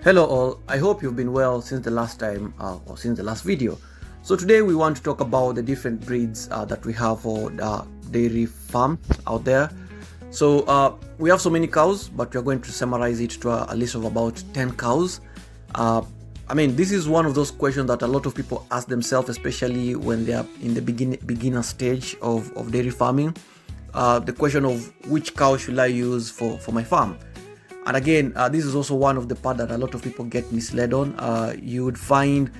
Hello all, I hope you've been well since the last time or since the last video. So today we want to talk about the different breeds that we have for the dairy farm out there. So we have so many cows, but we're going to summarize it to a list of about 10 cows. This is one of those questions that a lot of people ask themselves, especially when they are in the beginner stage of dairy farming. The question of which cow should I use for my farm? And again, this is also one of the part that a lot of people get misled on. You would find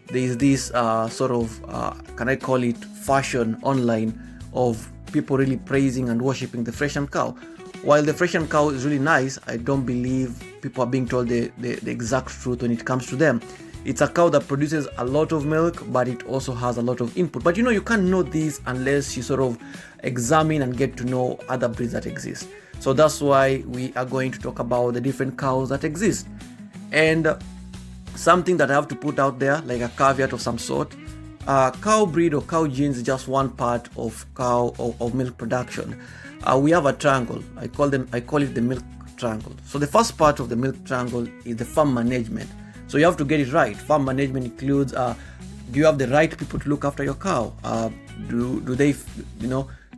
there is this can I call it fashion online of people really praising and worshipping the Friesian cow. While the Friesian cow is really nice, I don't believe people are being told the exact truth when it comes to them. It's a cow that produces a lot of milk, but it also has a lot of input. But you can't know this unless you sort of examine and get to know other breeds that exist. So that's why we are going to talk about the different cows that exist. And something that I have to put out there, like a caveat of some sort, cow breed or cow genes is just one part of of milk production. We have a triangle. I call it the milk triangle. So the first part of the milk triangle is the farm management. So you have to get it right. Farm management includes, do you have the right people to look after your cow? Do they,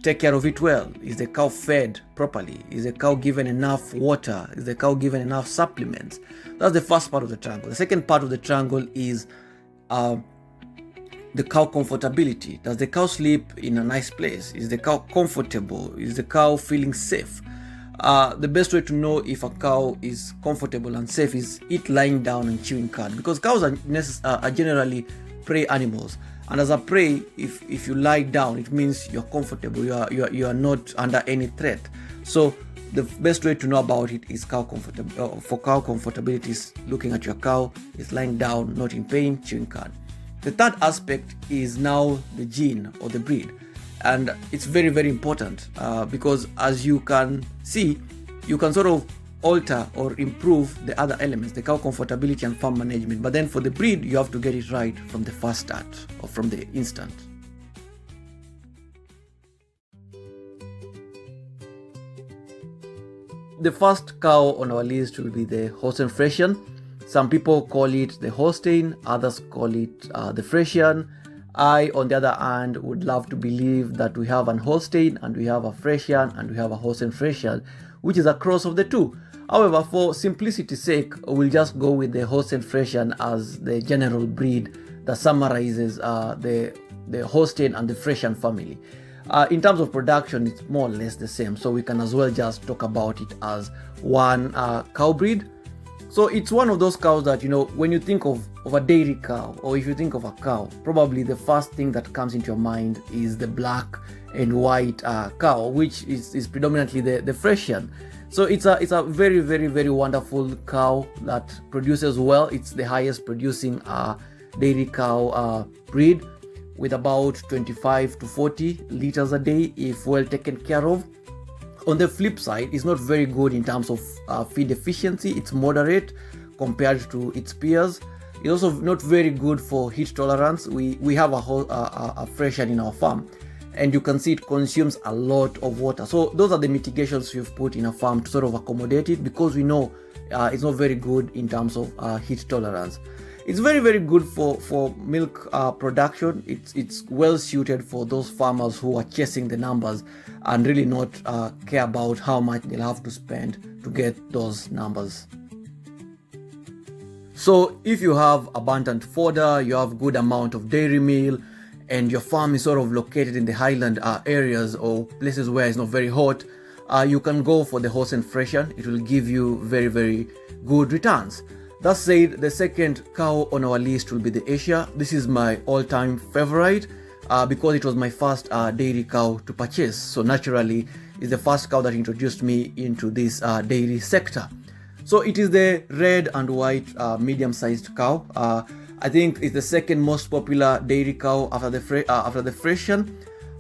take care of it well? Is the cow fed properly? Is the cow given enough water? Is the cow given enough supplements? That's the first part of the triangle. The second part of the triangle is the cow comfortability. Does the cow sleep in a nice place? Is the cow comfortable? Is the cow feeling safe? The best way to know if a cow is comfortable and safe is it lying down and chewing cud, because cows are generally prey animals. And as a prey, if you lie down, it means you're comfortable. You are not under any threat. So the best way to know about it is cow comfortable. For cow comfortability is looking at your cow is lying down, not in pain, chewing cud. The third aspect is now the gene or the breed, and it's very, very important because as you can see, you can sort of alter or improve the other elements, the cow comfortability and farm management. But then for the breed, you have to get it right from the first start or from the instant. The first cow on our list will be the Holstein Friesian. Some people call it the Holstein, others call it the Friesian. I, on the other hand, would love to believe that we have an Holstein and we have a Friesian and we have a Holstein Friesian, which is a cross of the two. However, for simplicity's sake, we'll just go with the Holstein Friesian as the general breed that summarizes the Holstein and the Friesian family. In terms of production, it's more or less the same, so we can as well just talk about it as one cow breed. So it's one of those cows that, when you think of a dairy cow, or if you think of a cow, probably the first thing that comes into your mind is the black and white cow, which is predominantly the Friesian. So it's a very, very, very wonderful cow that produces well. It's the highest producing dairy cow breed, with about 25 to 40 liters a day if well taken care of. On the flip side, it's not very good in terms of feed efficiency. It's moderate compared to its peers. It's also not very good for heat tolerance. We have a Friesian in our farm, and you can see it consumes a lot of water. So those are the mitigations we've put in a farm to sort of accommodate it, because we know it's not very good in terms of heat tolerance. It's very, very good for milk production. It's well suited for those farmers who are chasing the numbers and really not care about how much they'll have to spend to get those numbers. So if you have abundant fodder, you have good amount of dairy meal, and your farm is sort of located in the highland areas or places where it's not very hot, you can go for the Holstein Friesian. It will give you very, very good returns. That said, the second cow on our list will be the Ayrshire. This is my all-time favorite because it was my first dairy cow to purchase. So naturally, it's the first cow that introduced me into this dairy sector. So it is the red and white medium-sized cow. I think it's the second most popular dairy cow after the Friesian.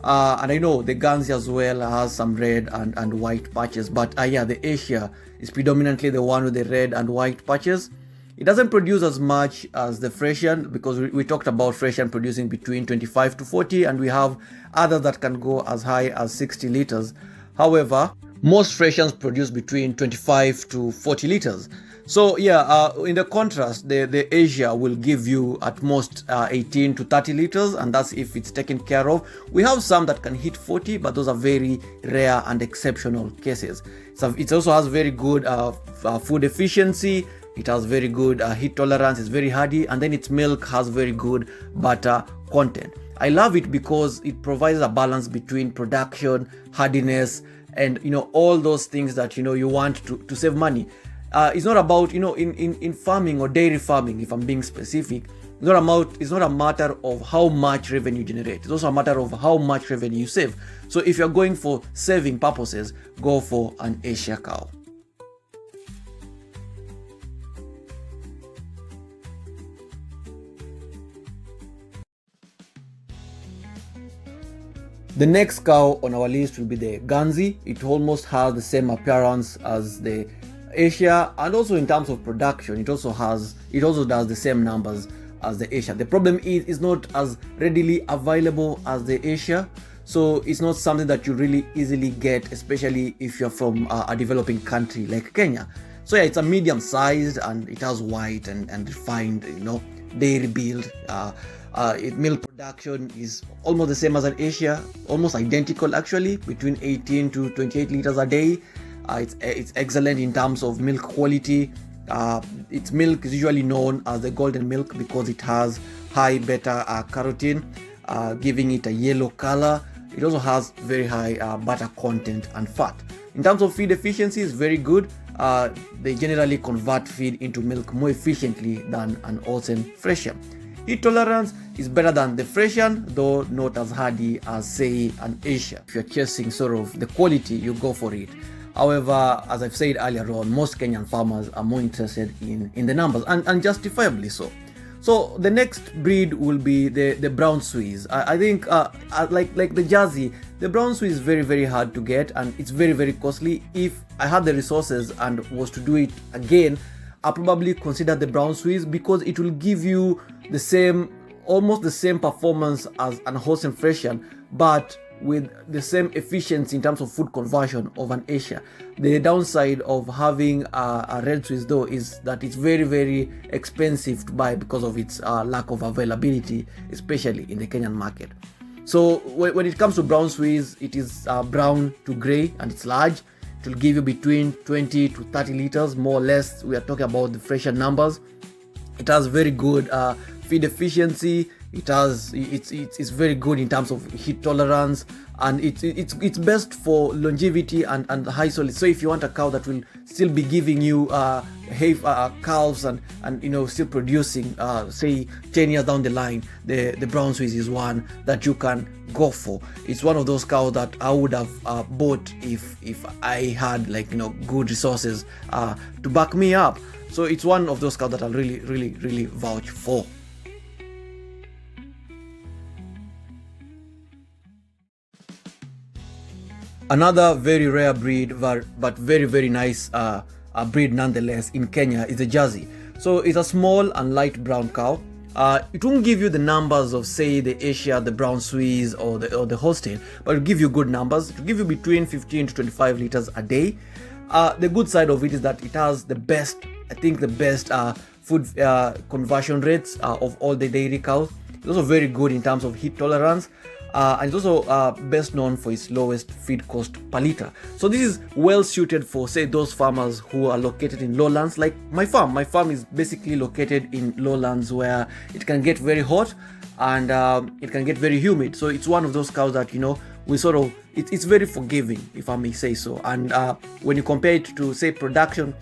And I know the Guernsey as well has some red and white patches. But the Ayrshire is predominantly the one with the red and white patches. It doesn't produce as much as the Friesian, because we talked about Friesian producing between 25 to 40, and we have others that can go as high as 60 liters. However, most Friesians produce between 25 to 40 liters. So yeah, in the contrast, the Ayrshire will give you at most 18 to 30 liters, and that's if it's taken care of. We have some that can hit 40, but those are very rare and exceptional cases. So it also has very good food efficiency. It has very good heat tolerance. It's very hardy, and then its milk has very good butter content. I love it because it provides a balance between production, hardiness, and all those things that you want to save money. It's not about in farming or dairy farming, if I'm being specific, it's not a matter of how much revenue you generate. It's also a matter of how much revenue you save. So if you're going for saving purposes, go for an Ayrshire cow. The next cow on our list will be the Guernsey. It almost has the same appearance as the Ayrshire, and also in terms of production, it also does the same numbers as the Ayrshire. The problem is it's not as readily available as the Ayrshire, so it's not something that you really easily get, especially if you're from a developing country like Kenya. So yeah, it's a medium sized, and it has white and refined dairy build. Milk production is almost the same as an Ayrshire, almost identical actually, between 18 to 28 liters a day. It's excellent in terms of milk quality. Its milk is usually known as the golden milk because it has high beta carotene, giving it a yellow color. It also has very high butter content and fat. In terms of feed efficiency, it's very good. They generally convert feed into milk more efficiently than an Holstein Friesian. Heat tolerance is better than the Friesian, though not as hardy as, say, an Ayrshire. If you're chasing sort of the quality, you go for it. However, as I've said earlier on, most Kenyan farmers are more interested in the numbers, and justifiably so. So the next breed will be the brown Swiss. I think like the Jersey, the brown Swiss is very, very hard to get, and it's very, very costly. If I had the resources and was to do it again, I'll probably consider the brown Swiss because it will give you almost the same performance as an Holstein Friesian, but with the same efficiency in terms of food conversion of an Ayrshire. The downside of having a red Swiss though is that it's very, very expensive to buy because of its lack of availability, especially in the Kenyan market. So when it comes to brown Swiss, it is brown to grey, and it's large. It will give you between 20 to 30 liters, more or less. We are talking about the Friesian numbers. It has very good feed efficiency. It's very good in terms of heat tolerance, and it's best for longevity and high solid. So if you want a cow that will still be giving you calves and still producing say 10 years down the line, the brown Swiss is one that you can go for. It's one of those cows that I would have bought if I had good resources to back me up. So it's one of those cows that I'll really vouch for. Another very rare breed, but very, very nice breed nonetheless in Kenya is the Jersey. So it's a small and light brown cow. It won't give you the numbers of, say, the Ayrshire, the brown Swiss, or the Holstein, but it'll give you good numbers. It'll give you between 15 to 25 liters a day. The good side of it is that it has the best food conversion rates of all the dairy cows. It's also very good in terms of heat tolerance. And it's also best known for its lowest feed cost per liter. So this is well suited for, say, those farmers who are located in lowlands like my farm. My farm is basically located in lowlands where it can get very hot and it can get very humid. So it's one of those cows that it's very forgiving, if I may say so. And when you compare it to, say, production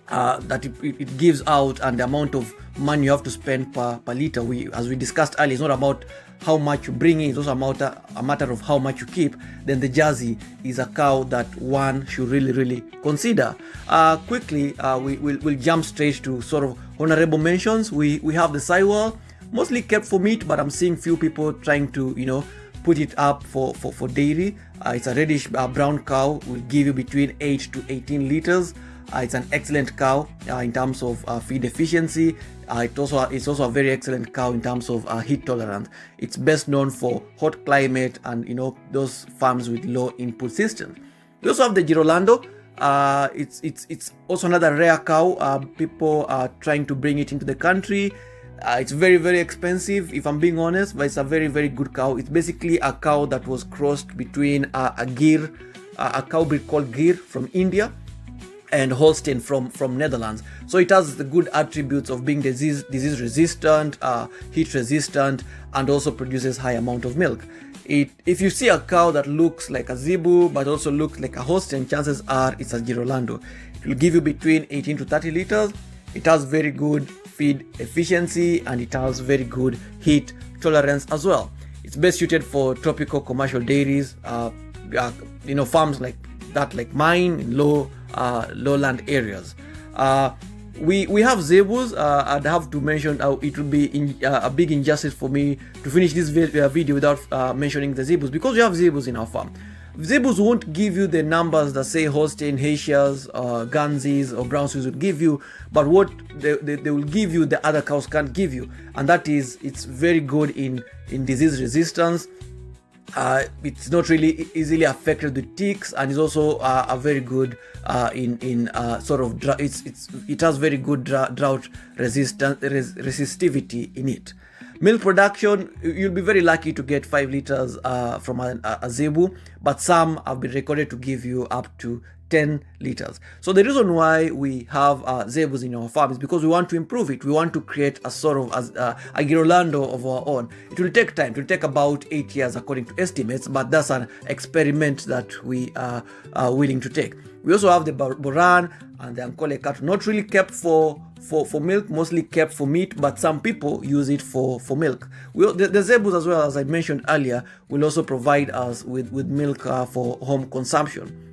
that it gives out and the amount of money you have to spend per liter, as we discussed earlier, it's not about how much you bring in, it's also a matter of how much you keep. Then the Jersey is a cow that one should really consider. Quickly, we'll jump straight to sort of honorable mentions. We have the Saiwal, mostly kept for meat, but I'm seeing few people trying to put it up for dairy. It's a reddish brown cow, will give you between 8 to 18 liters. It's an excellent cow in terms of feed efficiency. It's also a very excellent cow in terms of heat tolerance. It's best known for hot climate and those farms with low input systems. We also have the Girolando. It's also another rare cow. People are trying to bring it into the country. It's very, very expensive, if I'm being honest, but it's a very, very good cow. It's basically a cow that was crossed between a Gir, a cow breed called Gir from India, and Holstein from Netherlands. So it has the good attributes of being disease resistant, heat resistant, and also produces high amount of milk. If you see a cow that looks like a Zebu but also looks like a Holstein, chances are it's a Girolando. It will give you between 18 to 30 liters. It has very good feed efficiency, and it has very good heat tolerance as well. It's best suited for tropical commercial dairies, farms like that, like mine, in lowland areas. We have Zebus. I'd have to mention it would be a big injustice for me to finish this video without mentioning the Zebus, because we have Zebus in our farm. Zebus won't give you the numbers that say Holstein, Ayrshire's, Guernseys or Brown Swiss would give you, but what they will give you the other cows can't give you, and that is it's very good in disease resistance. It's not really easily affected with ticks, and is also a very good in sort of it has very good drought resistivity in it. Milk production, you'll be very lucky to get 5 liters from a Zebu, but some have been recorded to give you up to 10 liters. So the reason why we have Zebus in our farm is because we want to improve it. We want to create a sort of a Girolando of our own. It will take time. It will take about 8 years according to estimates, but that's an experiment that we are willing to take. We also have the Boran and the Ankole cattle, not really kept for milk, mostly kept for meat, but some people use it for milk. The Zebus, as well as I mentioned earlier, will also provide us with milk for home consumption.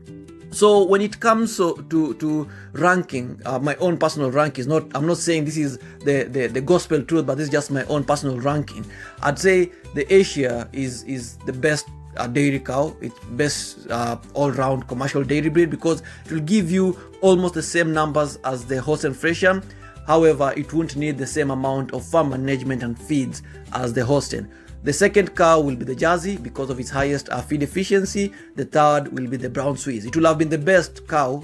So when it comes to ranking, my own personal rank is not, I'm not saying this is the gospel truth, but this is just my own personal ranking. I'd say the Ayrshire is the best dairy cow. It's best all-round commercial dairy breed, because it will give you almost the same numbers as the Holstein Friesian. However, it won't need the same amount of farm management and feeds as the Holstein. The second cow will be the Jersey because of its highest feed efficiency. The third will be the Brown Swiss. It will have been the best cow,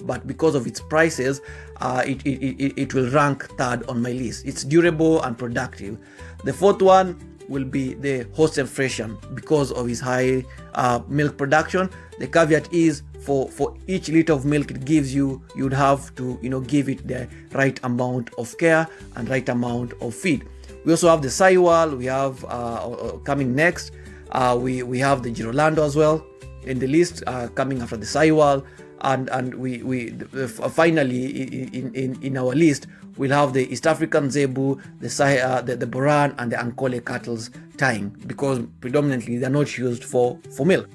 but because of its prices, it will rank third on my list. It's durable and productive. The fourth one will be the Holstein Friesian because of its high milk production. The caveat is for each liter of milk it gives you, you'd have to give it the right amount of care and right amount of feed. We also have the Saiwal. We have coming next. We have the Girolando as well in the list, coming after the Saiwal, and we finally in our list we'll have the East African Zebu, the Boran, and the Ankole cattle tying, because predominantly they're not used for milk.